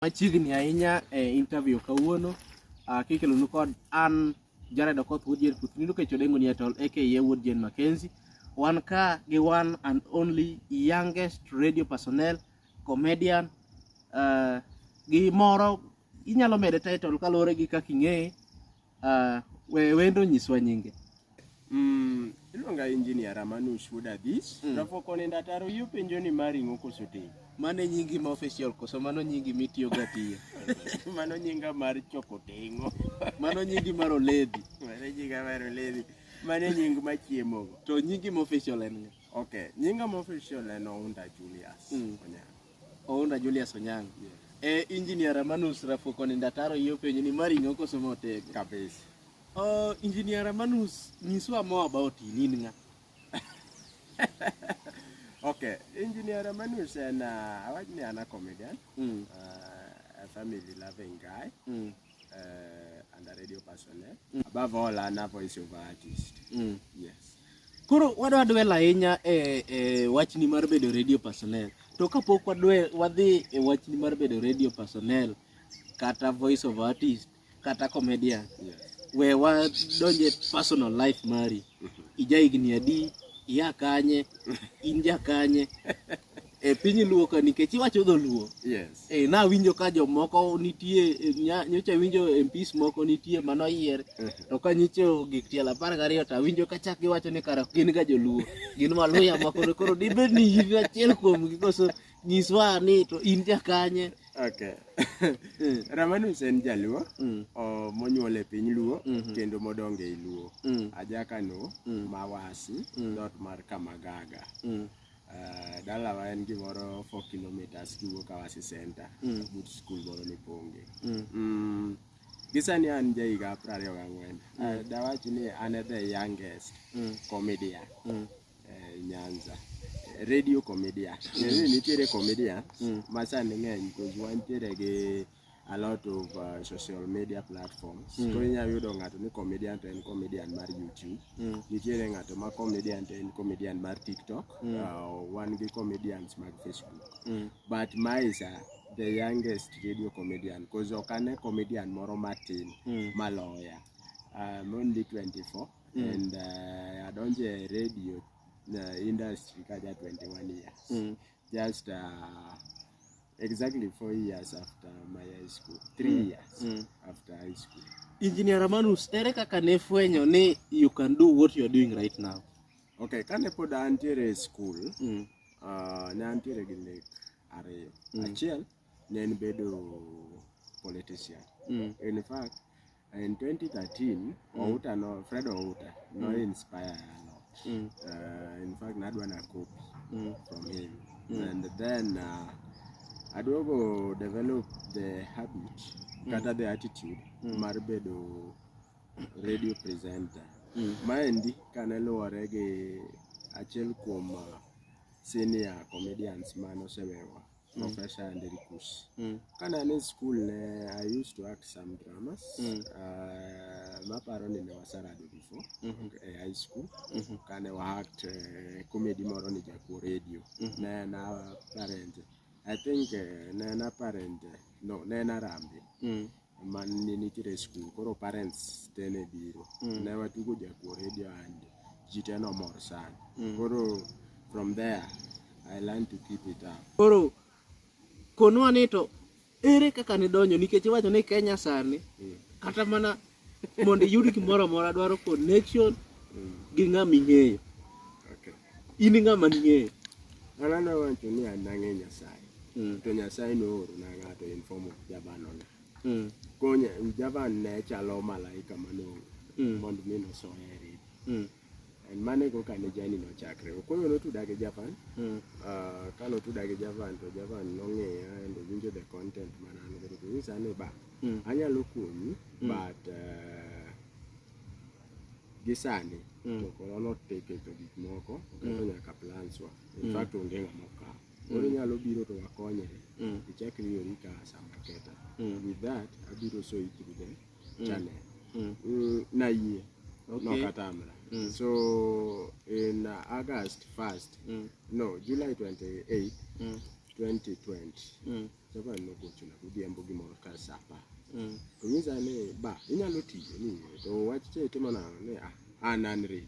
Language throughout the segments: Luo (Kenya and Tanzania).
Machiegni ahinya interview kawuono kikelonu kod an Jared Okoth Woodjen Puthnindo Kechodengo Niatol aka Woodjen Mackenzie. Wan ka gi one and only youngest radio personnel, comedian, gi moro inyalo mede title kalore gi kaka ing'eye. Wendo nyiswa nyinge. Iluonga engineer Ramanus wuoda this. Rafoko nenda taro yu penjo ni mari ng'oko sote. Mane nyingi ma official koso mano nyingi mitiyo gatiyo. Mano nyinga mar choko tengo. Mano nyingi mar oledhi. Mano nyinga mar oledhi. Mano nying machiemo. To nyingi ma official en ng'a? Okay, nyinga ma official en Ounda Julius Onyang. Ounda Julius Onyang. Engineer Ramanus Rafoko nenda taro yu penjo ni mari ng'oko koso motego. Kabisa. Engineer Ramanus, nyiswa more about in ng'a? Okay, engineer Ramanus and I like me a comedian, a family-loving guy, and a radio personnel. Above all, a voice-over artist. Yes. Kuro wadwa lainya wachni mar bedo radio personnel. To kapok wadhi wachni mar bedo radio personnel kata voice over artist kata comedian. Yes. We wadonje personal life mari. Ija higni adi, iya kanye, inja kanye. Piny luo ka nikech iwacho dho luo. Yes. Na winjo ka jomoko nitie, nyocha winjo MPs moko nitie mano yier. To ka nyicho gik tiel 12 to winjo ka chak giwacho ni kara gin ga joluo. Gin maluya moko koro dibed ni in achiel kuom gi koso nyiswa ni to in ja kanye. Okay. Ramanus en jaluo, monyuol e piny luo, kendo modonge e luo. Ajakano, Mawasi, dot mar Kamagaga. Dalawa en gimoro 4 kilometers kiwuok Kawasi Center, but school moro ni Ponge. Gisani an jahiga 24. Dawach ni an the youngest comedian Nyanza. Radio comedian. Nitiere comedian masani ng'eny because wantiere gi a lot of social media platforms. Koro inyalo yudo ng'ato ni comedian to en comedian mar YouTube. Nitiere ng'ato ma comedian to en comedian mar TikTok. Wan gi comedians mag Facebook. But my is the youngest radio comedian because ok ane comedian moro matin maloya. I'm only 24 and adonje radio industry kaja 21 years. Just exactly 4 years after my high school. 3 years after high school. Engineer Ramanus, ere kaka ne fwenyo ni you can do what you're doing right now? Okay, kane pod antiere school, ne antiere gi lek ariyo. Achiel, ne en bedo politician. In fact, in 2013, Fred Outa no inspire a lot. In fact, nadwa na copy from him. And then I do go develop the habit, kata the attitude, mar bedo radio presenter. Maendi kane luwore gi achiel kuom senior comedians mano sewewa, Professor Anderikus. Kane an in school, I used to act some dramas. Maparo ni ne wasarado before high school. Kane wa act comedy moro ni jakuo radio. Ne na parent. I think nena parent, no, nena rambi. Man nitiere school, koro parents tene biro. Ne watugo jakuo radio and jiteno mor sana. Koro from there, I learned to keep it up. Koro konwa ni to ere kaka ne donjo nikech iwacho ni Kenya sani kata mana mondo yud gimoro amora dwaro connection gi ng'ama ing'eyo. Okay. In ng'ama ing'eyo. An wacho ni an ang'e Nyasaye. To Nyasaye nooro na ng'ato in form of jabano ne. Konya jaban ne chalo malaika manong'o mondo mi nosoye e redio. En mane go kane jani no chakre. Okoyo notuda gi Japan. Kano tuda gi Japan to Japan nong'eya and winjo the content manano godo. To nyisa ni ba anyalo konyi but gisani to koro not take to gik moko kendo nyaka plans wa. In fact onge ng'ama okawo. Koro nyalo biro to wakonyre. Ichak riori ka sama keta. With that abiro so through the channel. Na yie. No katamra. So in August 1st, no, July 28th, 2020 Japan nogochona godhiambo gimoro ka sa 10 to nyisa ni ba inyalo tiyo ni to wach timo nang'o ni an ready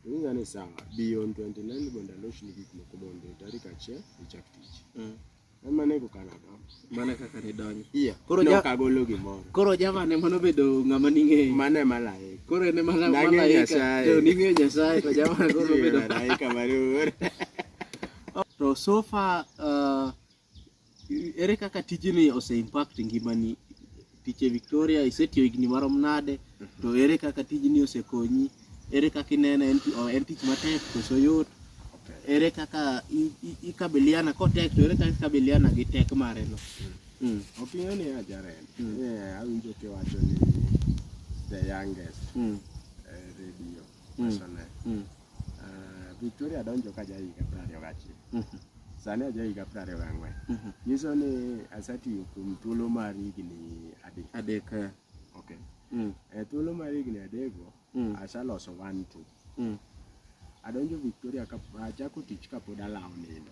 to nyisa ni sawa beyond 29 mondo alochni gik moko mondo tarik 1 ichak tich mane ko kana mana kaka ne donjo koro no kagolo gimoro koro Java ne mano bedo ng'ama ning'eyo mane malaika koro ne malaika to ning'eyo Nyasaye to Java koro bedo malaika marur to so far ere kaka tijni ose impact ngimani tiche Victoria isetiyo higni marom nade to ere kaka tijni ose konyi ere kaka ineno en tich matek koso yot ere kaka ikabiliana kotek to ere kaka ikabiliana gi tek mare no opinion ni ajaren awinjo kiwacho ni the youngest radio personnel Victoria donjo ka jahiga 21 sani ajahiga 24 nyiso ni asatiyo kuom thuolo mar higni adek okay thuolo mar higni adekgo asaloso 1-2 adonjo Victoria ka achako tich kapod alawo nindo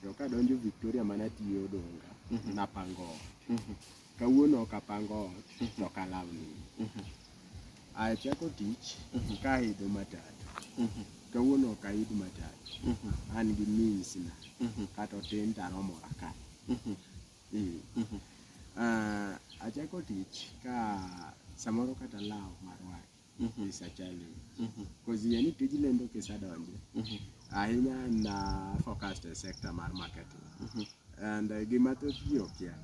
to kadonjo Victoria mana tiyo donga napango kawuono kapango to kalawo nindo achako tich ka idho matatu kawuono ka idho matatu an gi means na kata tin taromora ka achako tich ka samoro kata lawo marwa isa challenge because yani tij lendo kisadonje ahinya na focused e sector mar marketing and gima thoth ji okia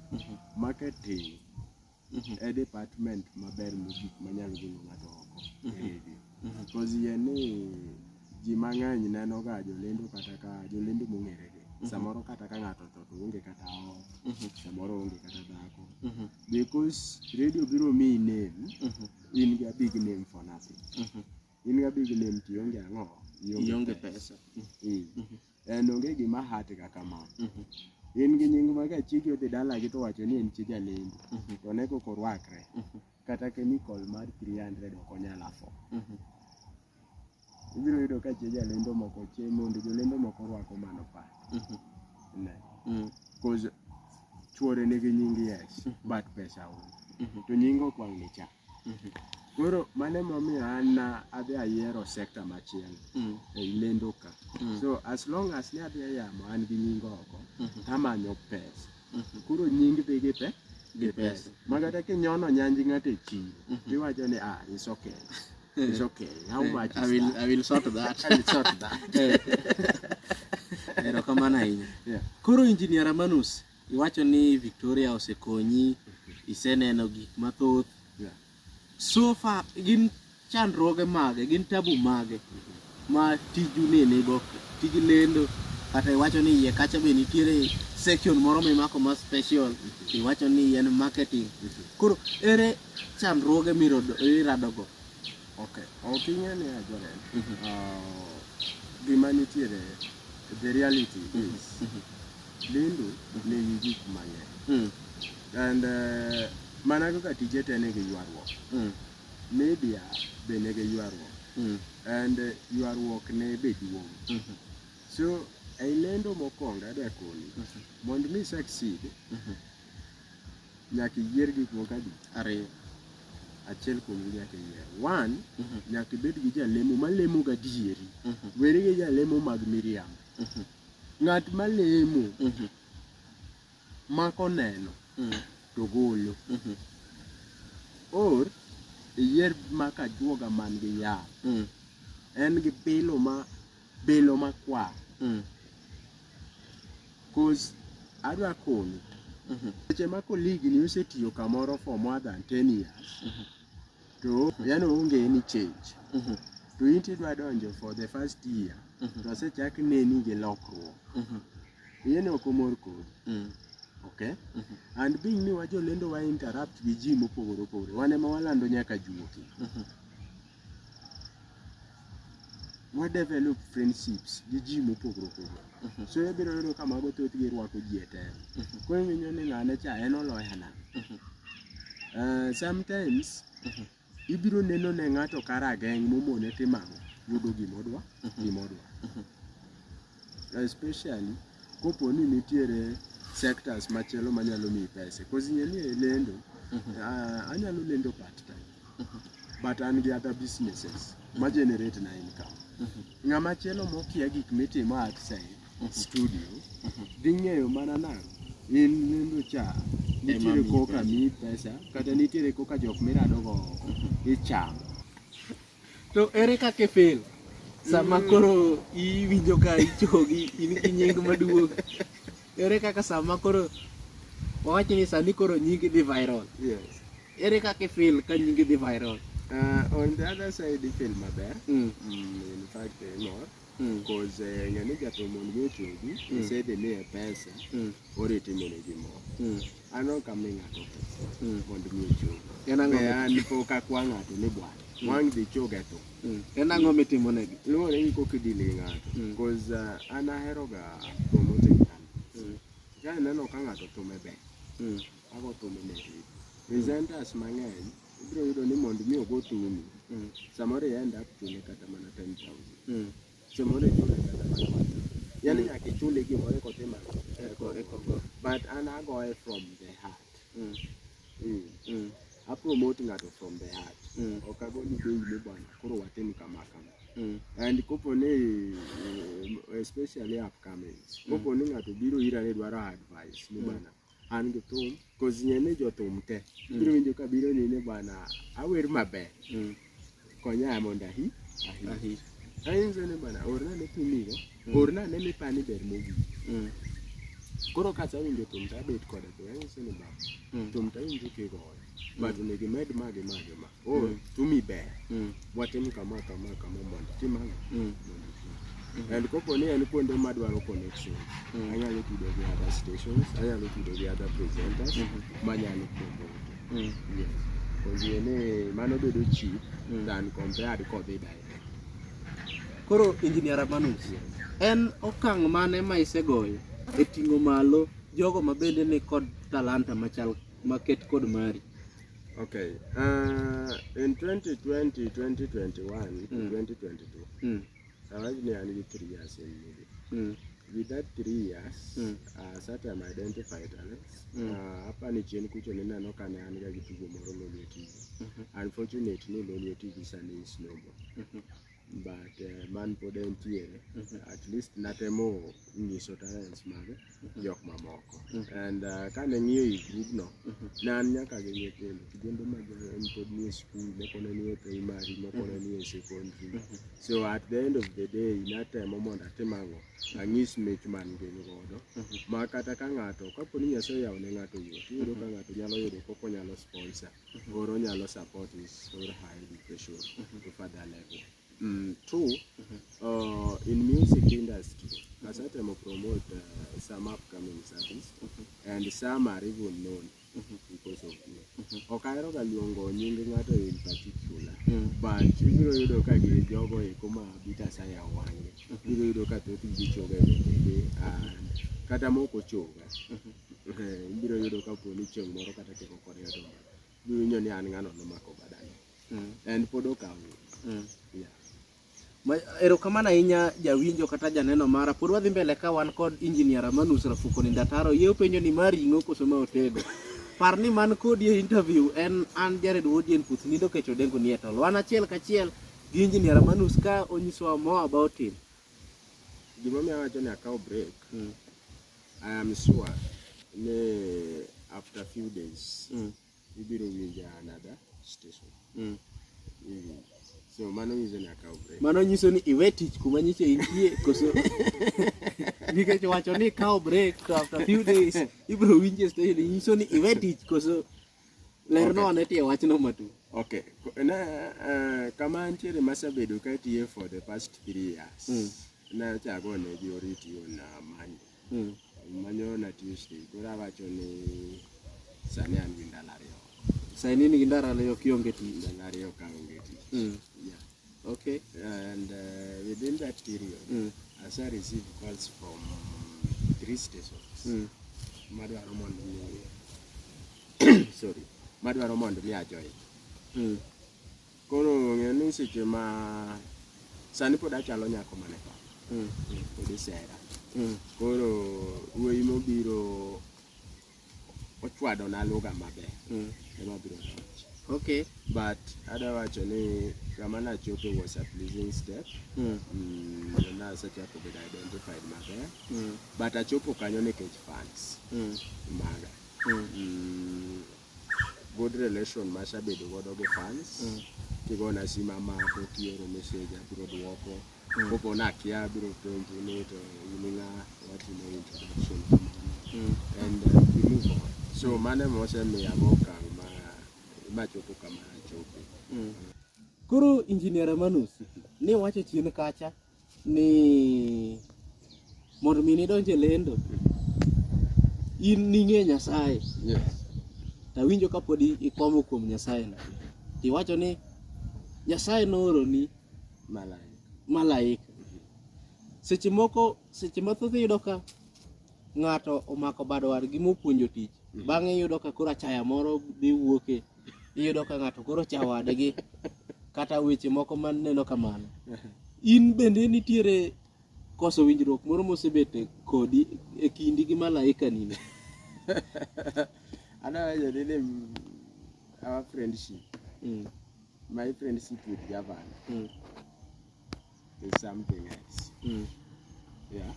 marketing e department maber mogik manyalo golo ng'ato oko because yani ji mang'eny neno ga jolendo kata ka jolendo mong'ere samoro kata ka ng'ato to onge kata samoro onge kata dhako because radio biro mi name in ga big name for nothing in ga big name ti onge ang'o ionge pesa en onge gima hati ga kama in gi nying ma ka chiki odhi dala gi to wacho ni en chi jalendo to ne ko korwakre kata chemical mar 300 ok onyal afo ibiro yudo ka chi jalendo moko mondo jolendo moko rwako mano pa because chuore nigi nying yes but pesa onge to nying ok wang' ni cha koro mane momiyo an adhi ayiero sector machielo lendo ka so as long as ne adhi yamo an gi nying oko tamanyo pesa koro nying dhi gi pesa magata kinyono nyanji ng'ate chiro iwacho ni it's okay it's okay how much I will sort that I will sort that ero kamana hinya koro engineer Ramanus iwacho ni Victoria osekonyi iseneno gik mathoth so far gin chandruoge mage gin tabu mage ma tiju nenego tij lendo kata iwacho ni iye kacha be nitiere section moro mimako ma special iwacho ni en marketing koro ere chandruoge miradogo okay opinion ni ajore gima nitiere the reality is lendo nigi gik mang'eny and mana kaka tije te nigi ywaruok media be nigi ywaruok and ywaruok ne be duong' so ai lendo mokwongo adwa koni mondo mi succeed nyaka yier gik moko adi ariyo achiel kuom gi nyaka yier one nyaka ibed gi jalemo malemo gadieri weri gi jalemo mag miriam ng'at malemo mako neno to golo or yier maka juoga man gi yar en gi belo makwar cause adwa koni seche ma koligi ni osetiyo kamoro for more than 10 years to yani onge ni change to inti dwa donjo for the first year to asechak neni gi lokruok yene okomor kodi okay and being ni wajo lendo wa interrupt gi ji mopogore opogore wane ma walando nyaka juoki we develop friendships gi ji mopogore opogore so ibiro yudo kama mago thoth gi rwako ji etero koro winyo ni ng'ane cha en oloyana sometimes ibiro neno ne ng'ato karageng' momone timang'o yudo gimodwa especially kopo ni nitiere sectors machielo manyalo miyi pesa. Cause ing'e ni lendo, anyalo lendo part time. But an gi other businesses ma generate na income. Ng'ama chielo mokia gik mitimo outside studio, dhi ng'eyo mana nang'o. In lendo cha, nitiere koka miyi pesa, kata nitiere koka jok mirado go ichamo. To ere kaka fail? Sama koro iwinjo ka ichogi in gi nying maduong'. Ere kaka sama koro wawach ni sani koro nyingi dhi viral. Yes. Ere kaka fail ka nyingi dhi viral? On the other side, feel maber. In fact, more. Because ngani jatomo ngi chogi, said they need pesa, or it in more. I know coming out of it. Want to meet you. And poka kwanga to ni bwana. Wang di choga to. Enango mitimo negi. No, ni ko kidili ngato. Because ana heroga promoting kan. Jana nano kanga to tumebe. Ako tumebe. Presenters mang'eny ibiro yudo ni mondo mi ogo tumi. Samoro end up chule kata mana 10,000. Samoro chule kata mana 1,000. Yani nyaka chule gimoro kotema eko. But an agoye from the heart. I promote ngato from the heart. Okago ni bei ni bwana koro watem kama kama. And kopo ni especially upcoming. Kopo ni ngato biro ira ne dwaro advice ni bwana. An gi thum, cause nyene jo thum te. Biro winjo ka biro ni ne bwana awer maber. Konya mondo ahi. Ainzo ne bwana orna ne tumigo. Orna ne mi pani ber mogi. Koro kata winjo thum ta bet kode to ainzo ne baba. Thum ta winjo ke go. But ne gi med mage ma. Oh, tumi ber. Watim kama mondo timanga. And kopo ni en kuonde madwaro connection. Anyalo tudo gi other stations, anyalo tudo gi other presenters, manyalo promote. Yes. Because yene mano bedo cheap than compared kodhi direct. Koro Engineer Ramanus, en okang' mane ma isegoyo e ting'o malo jogo mabende ni kod talanta machal maket kod mari? Okay. In 2020, 2021, 2022. Originally I need 3 years in movie. With that 3 years, certain identified talents. Hapa ni chien kucho nina no kane aniga gitugo moro lolio TV. Unfortunately, lolio TV sani is no more. But man pode entiere. At least natemo nyiso talents mage jok mamoko. And kane ng'iyo i group no, nan nyaka gi nyithindo kijende mag pod ni school, moko ne ni primary, moko ne ni secondary. So at the end of the day, natemo mondo atim ang'o, ang'is mich man gin godo. Ma kata ka ng'ato kapo ni Nyasaye yawo ne ng'ato yot, iyudo ka ng'ato nyalo yudo koko nyalo sponsor, or nyalo support his or high education to further level. Two, in music industry, as I promote some upcoming artists, and some are even known because of me. Okairo galiongo nyingi ngato in particular, but ibiro yudo ka gi jogo e kuma bita saya wange. Ibiro yudo ka to ti choga and kata moko choga. Ibiro yudo ka poni cheng moro kata ke kokore to. Ibiro nyo ni an ngano no mako badani. And podo ka. Yeah. Erokamano ahinya jawinjo kata janeno mara. Pod wadhi mbele ka wan kod Engineer Ramanus Rafuko ni Ndataro. Yeo penjo ni mari ing'o koso ma otego. Par ni man kod ye interview en an Jared Wodien Puth nido kecho dengo ni etol. Wan achiel kachiel gi Engineer Ramanus ka onyisowa more about him. Gima mi awacho ni akaw break. I am sure after few days ibiro winja another station. So mano nyiso ni akaw break. Mano nyiso ni iwe tich kuma nyiche intie koso nikech wacho ni kaw break after few days ibiro winje station nyiso ni iwe tich koso lerno ane tie wachno matu. Okay. Kama antiere masabedo ka tiye for the past 3 years. Na chago ne gi oriti na manyo. Manyo na Tuesday. Kura wacho ni sani an gi ndalario. Sani ni ndalario kionge tich. Ndalario ka onge tich. Yeah. Okay. And within that period, as I received calls from 3 stations. Madwaro mondo ni madwaro mondo mi ajoin. Koro ng'eni seche ma sani pod achalo nyako mane pa. kod sera. Koro wuoyi mobiro ochwado na lugha maber ema biro loch. Okay. But ada wacho ni kama na chopo was a pleasing step. Na sachako bedo identified maber. But achopo kanyo nikech fans maga. Good relation masabedo godo gi fans. Kigona sima mako kioro message abiro duoko. Kopo na kia biro penjo ni to ininga what you know introduction. And we move on. So mane mose mi agoka ma chopo kama chopo. Koro Engineer Ramanus ne wacho chien kacha ni mondo mi nidonje lendo in ning'e Nyasaye. Yes. Tawinjo kapodi ikomo kuom Nyasaye no. Iwacho ni Nyasaye nooro ni malaika. Seche mathoth iyudo ka ng'ato omako bado wadgi mopuonjo tich. Bang'e iyudo ka koro achaya moro dhi wuoke. Iyudo ka ng'ato koro chawadgi kata weche moko maneno kamano. In bende nitiere koso winjruok moro mosebete kodi e kindi gi malaika nini? Our friendship. My friendship with Javan is something else. Yeah.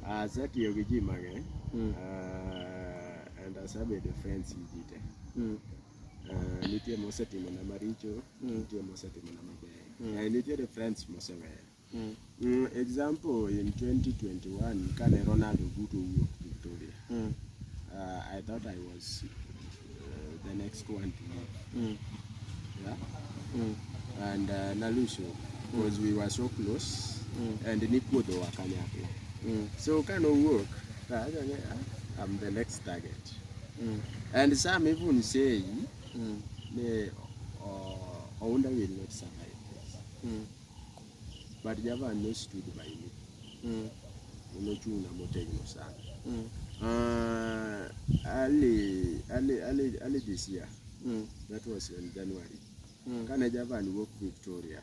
As at Yogi Mage, and as I made the friends in detail. Nitia Moseti Manamaricho, Nitia Moseti Manamabe, and Nitia the friends Moseve. Example in 2021, Kane Ronaldo go to Victoria. I thought I was the next one to leave. Yeah? And Nalusho, because we were so close, and Nikudo Wakanyaki. So kind of work, I'm the next target. And some even say, Onda will not survive this. But Java no stood by me. No tuna motego sana. Early this year, that was in January. Can Javan work Victoria?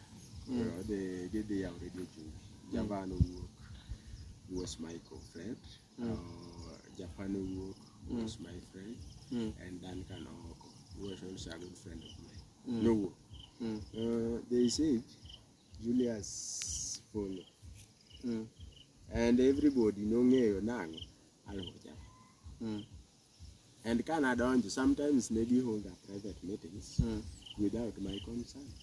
They did the already Javan work was my co-friend. Japan work was my friend. And Dan Kanoko was also a good friend of mine. No work. They said Julius follow. And everybody know me now. And Canada sometimes maybe hold a private meetings without my consent.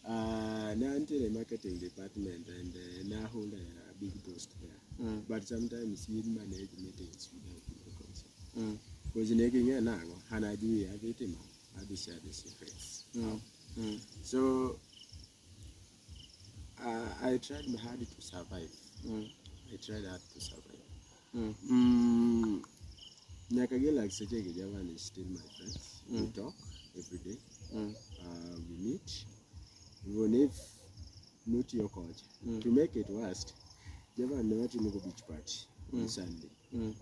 Now until the marketing department and now hold a big post there. But sometimes he manage meetings without my consent. Because making a now, and I do everything, I do share the secrets. So I tried my hard to survive. I tried hard to survive. Nakagela Sajegi Javan is still my friends. We talk every day. We meet. Even if not your coach. To make it worst, Javan never to make a beach party on Sunday.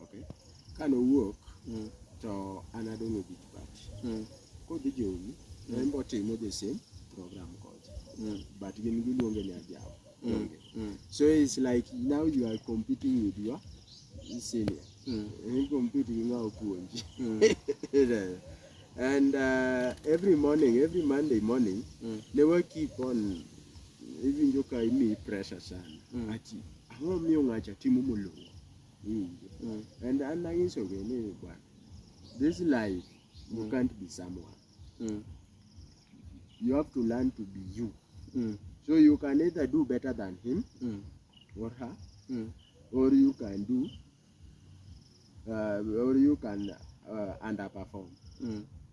Okay? Kind of work to another beach party. Go to Joey. Remember the same program coach. But you will only have so it's like now you are competing with your senior. Competing now, and every morning, every Monday morning, they will keep on even you can me pressure son. Achi, I want me on a timumulo. And I'm not so good. This life, you can't be someone. You have to learn to be you. So you can either do better than him or her, or you can do, or you can underperform.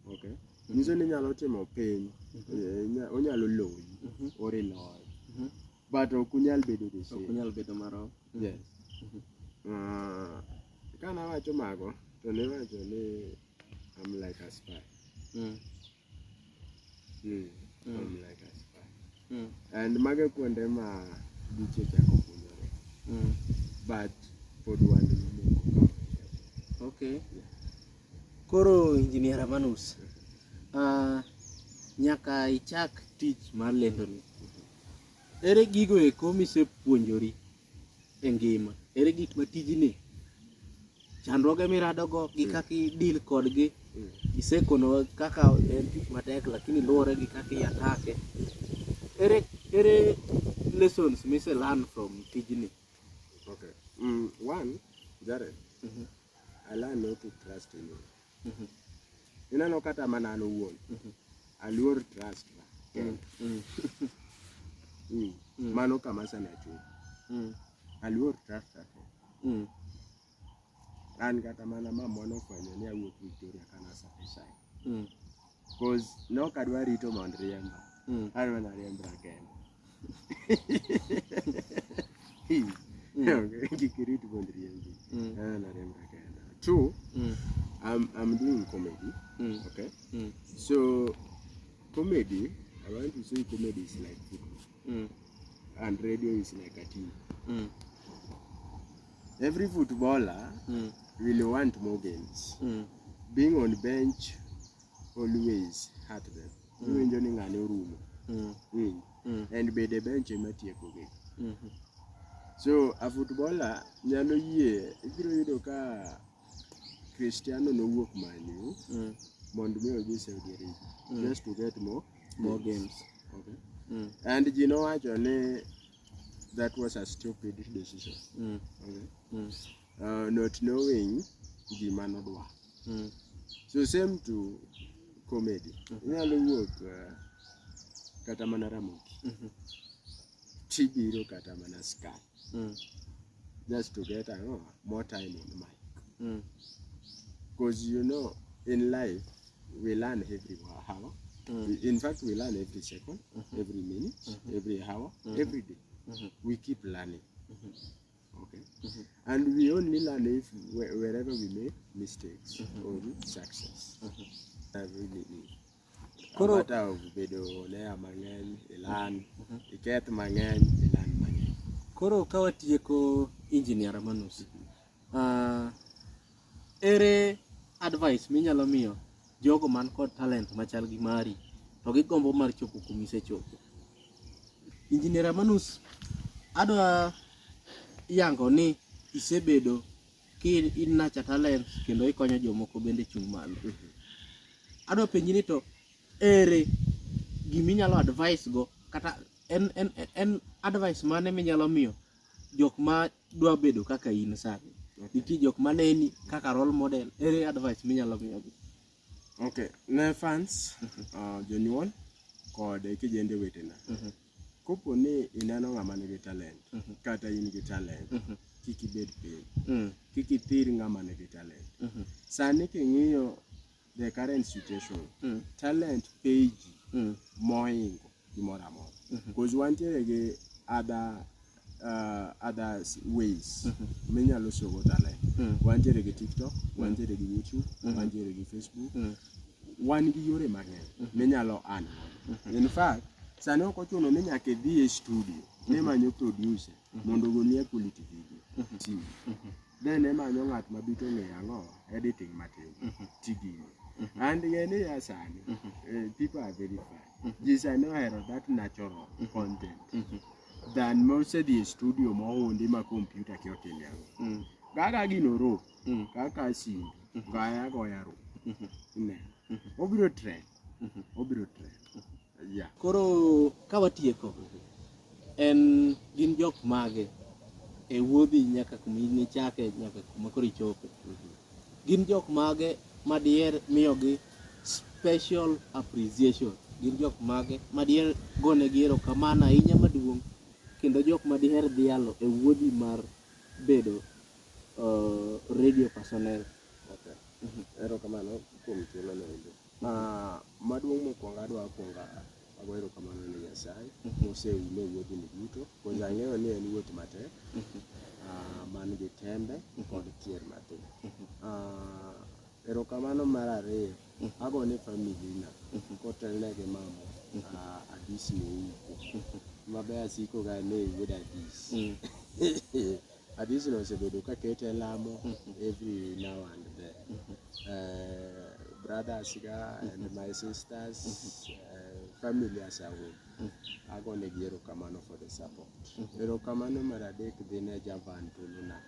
Okay. Usually, you are not pain, only a low or a low. But okunyal bedo the same. Okunyal bedo maro. Yes. Can I watch your mago? To never actually, I'm like a spy. I'm like a spy. And Maga Kwandema but for the one. Okay. Koro Engineer Ramanus. Nyaka ichak tich mar lendo ni. ere gigo eko misepuonjori e ngima, ere gik matijni chandruoge miradogo gi kaka deal kodgi, isekono kaka en tich matek lakini luwore gi kaka iatake, ere lessons mise learn from tijni? Okay. One, Jared, I learned not to trust anyone. Inano kata mana an owuon, aluor trust mano kama sana chuo. Aluor trust ake. An kata mana mamwa nofwenyo ni awuok Victoria kana satisfied. Cause nok adwa rito mond riemba. An mana riembra kende. Kikirit mond riembi. An mana riembra kende. Two, I'm doing comedy. Okay. So comedy, I want to say comedy is like football. And radio is like a team. Every footballer will want more games. Being on bench always hurt them. You enjoying an room. And by the bench game. So a footballer, nyalo ye, ibiro yudo ka Cristiano no work Man U, mondo mi odhi Saudi Arabia, just to get more games. Okay. And you know actually that was a stupid decision. Okay. Not knowing the man of war. So same to comedy. Nyalo work kata mana Ramogi. Tibiro kata mana Sky. Just to get more time on mic. Because you know, in life, we learn every hour. In fact, we learn every second, every minute, every hour, every day. We keep learning. Okay. And we only learn if wherever we make mistakes or success. Really Koro matter of bedo lea mangen, ilan, iket mangen, ilan mangen. Koro kawatieko engineer Ramanus. Ere advice minyalo miyo jogo man kod talent machal gi mari to gigombo mar chopo kumise chopo? Engineer Ramanus, adwa yango ni isebedo ki in nacha talent kendo ikonyo jomoko bende chung' malo. Adwa penji ni to ere giminyalo advice go kata en advice mane minyalo miyo jok ma dwa bedo kaka in sani? Niti jok maneni kaka role model, ere advice minyalo miyo gi? Okay, ne fans, jonyuol kod kijende wetena. Kopo ni inano ng'ama nigi talent, kata in gi talent, kik ibed piny, kik ithir ng'ama nigi talent. Sani king'iyo the current situation, talent page moingo gimoro amora. Because wantiere gi other ways minyalo sogo talent. Wantiere gi TikTok, wantiere gi YouTube, wantiere gi Facebook. Wan gi yore mang'eny minyalo earn. In fact, sani ok ochuno ni nyaka idhi e studio ne manyo producer mondo ogoni quality video. Then emanyo ng'at mabito ng'eyo ang'o editing matin tigino. And ng'eni sani people are very fine. Just I know that natural content than most of the studio mohundi ma computer kiotilia. Gaga ginoro kaka simbi gaya goyaro. Ne. Obiro trend. Yeah. Koro kawatieko en gin jok mage e wuodhi nyaka kuma nichake nyaka kuma koro ichope. Gin jok mage madier miyogi special appreciation. Gin jok mage madier gone gi erokamano ahinya maduong', kendo jok madiher dhialo e wuodhi mar bedo radio personnel. Okay. Erokamano kuom thuolo no endo. Maduong' mokwongo adwa ago erokamano ne Nyasaye moseume wuodhi ni duto. Because ang'eyo ni en wuoth matek, man gi tembe kod kier mathoth. Erokamano mar ariyo ago ne family na kotelne gi mama Adis Mouko mabe asiko ga ne wuod Adis. Adis no osebedo ka kete lamo every now and then. Brothers and my sisters, family as a whole. Agone gi erokamano for the support. Erokamano mar adek dhi ne Javan Tuluna.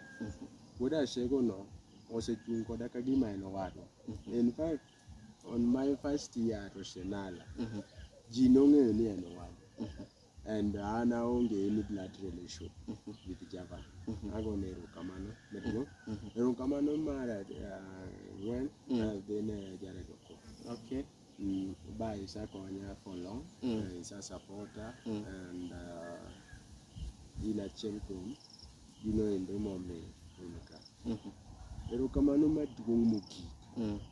Wuod Ashego no osechung' koda ka gima en owadwa. In fact, on my first year at Oshenala, ji nong'eyo ni en owadwa. And an aonge any blood relation with Javan. Agone erokamano maduong'. Erokamano mar ang'wen dhi ne Jared Okoth. Okay. By Isakonya for long, is a supporter, and in a champion, you know, in the moment, erokamano maduong' mogik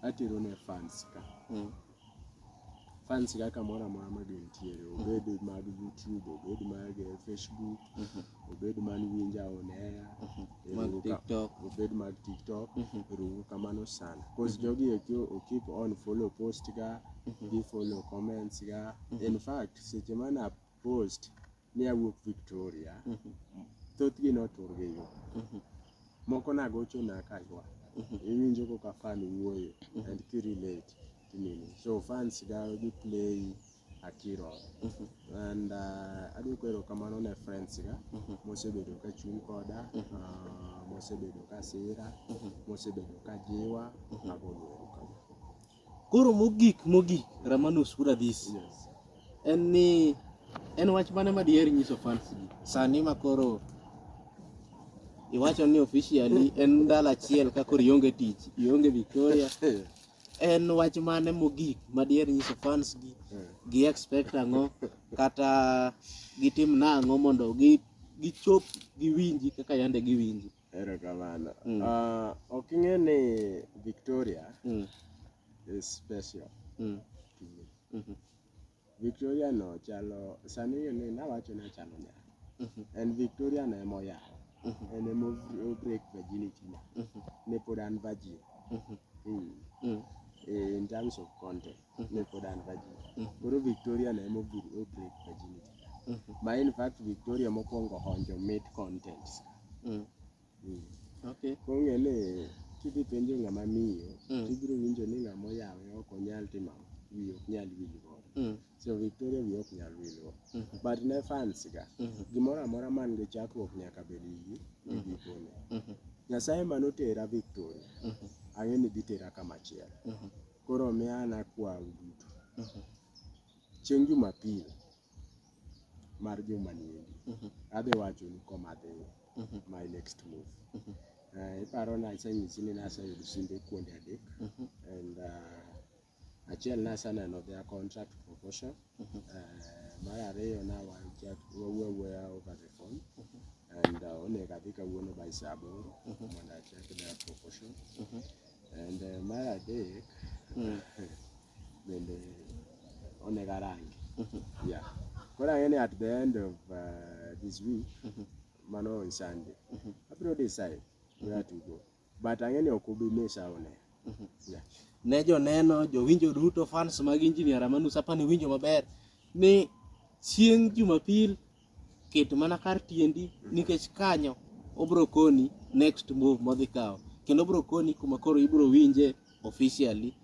atero ne fans ka. Fans ka kamoro amora ma gintiere, obed mag YouTube, obed mag Facebook, obed man winja on air, mag TikTok, obed mag TikTok, erokamano sana. Because jogi keep on follow post ga, gi follow comments ga. In fact, seche mana post ni awuok Victoria, thoth gi noturge yo. Moko nagocho na kaywa. Iwinjo ko ka fan wuoyo and ki relate. So fans ga gi play akiro. And aduoko erokamano ne friends ga mosebedo ka chung' koda, mosebedo ka sira, mosebedo ka jiwa, agolo erokamano. Koro mogik Ramanus wuod Adhis. Yes. En wach mane ma diher nyiso fans gi sani ma koro iwacho ni officially en ndalo achiel ka koro ionge tich, ionge Victoria. En wach mane mogik ma diher nyiso fans gi expect ang'o kata gitim nang'o mondo gichop giwinji kaka yande giwinji. Erokamano. Ok ing'e ni Victoria is special to me. Victoria no chalo sani ni nawacho na chalo nyar. And Victoria no emo yawo. En emo break virginity na. Ne pod an virgin. In terms of content, ne pod an virgin. Koro Victoria no emo break virginity. Ma in fact Victoria mokwongo honjo mid contents. Okay. Kong'e ni kidhi penjo ng'ama miyo, tibiro winjo ni ng'ama oyawe ok onyal timo, wiye ok nyal wil godo. So Victoria wiye ok nyal wil godo. But ne fans ga, gimoro amora man gi chakruok nyaka bed gi gikone. Nyasaye manotera Victoria, ang'e ni dhi tera kamachielo. Koro miya an akwaw duto. Chieng' Jumapil mar juma niendi, adhi wacho ni koma adhi my next move. Iparo na asenyisi ni naseyudo simbe kuonde adek, and achiel naseneno their contract proposal, mar ariyo wawuoya over the phone, and onego adhi kawuono by saa aboro mondo acheck their proposal, and mar adek bende onego arangi. Yeah. Koro ang'e ni at the end of this week, mano on Sunday, abiro decide where to go. But ang'e ni ok obi mesa one. Yeah. Ne joneno, jowinjo duto, fans mag Engineer Ramanus apani winjo maber ni chieng' Jumapil ket mana kar tiendi nikech kanyo obro koni next move modhi kawo. Kendo obro koni kuma koro ibro winje officially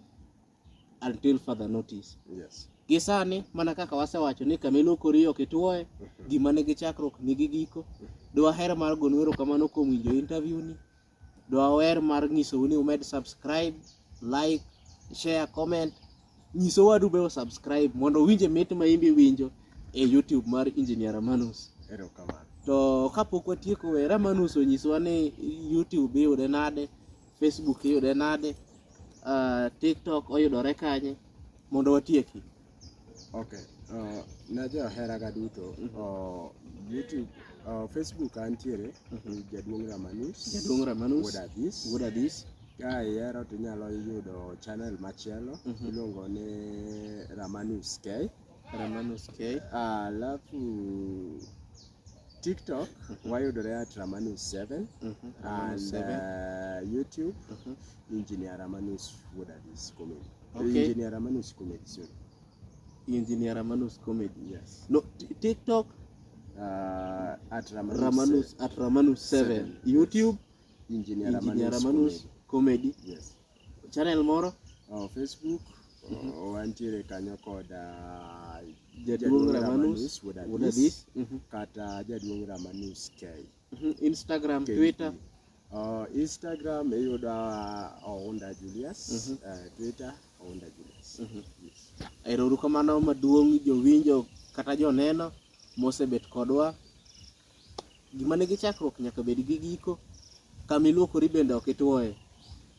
until further notice. Yes. Gisani mana kaka wasewacho ni kamilokori ok ituoye, gima ne gichakruok nigi giko. Dwa hera mar gono erokamano kuom winjo interview ni. Dwa wer mar nyiso ni umed subscribe, like, share, comment. Nyiso wadu be subscribe mondo winje mit ma imbi winjo e YouTube mar Engineer Ramanus. Erokamano. To kapok watieko we, Ramanus onyisowa ni YouTube yude nade, Facebook yude nade, TikTok oyudore kanye mondo watieki. Okay. Na johera ga duto, YouTube, Facebook antiere, Jaduong' Ramanus. Jaduong' Ramanus. Wuod Adhis. Ka ihero to inyalo yudo channel machielo, iluongo ni Ramanus K. Ramanus K. Alafu TikTok, wayudore at Ramanus 7, and YouTube, Engineer Ramanus Wuod Adhis Comedy. Okay. Engineer Ramanus Comedy, sorry. Engineer Ramanus Comedy. Yes. No, TikTok at Ramanus 7. YouTube Engineer Ramanus Comedy. Yes. Channel moro? Facebook wantiere kanyo kod Jaduong' Ramanus wuod Adis kata Jaduong' Ramanus K. Instagram, Twitter. Instagram iyudo Ounda Julius, Twitter Ounda Julius. Erouru kamano maduong' jowinjo kata joneno mosebet kodwa. Gima nigi chakruok nyaka bed gi giko, kamiluokori bende ok ituoye.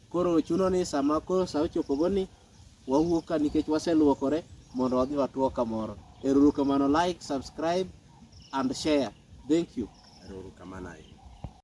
Koro chuno ni sama koro sa ochopogo ni wawuok ka nikech waseluokore mondo wadhi watuo kamoro. Erouru kamano, like, subscribe and share. Thank you. Erouru kamano.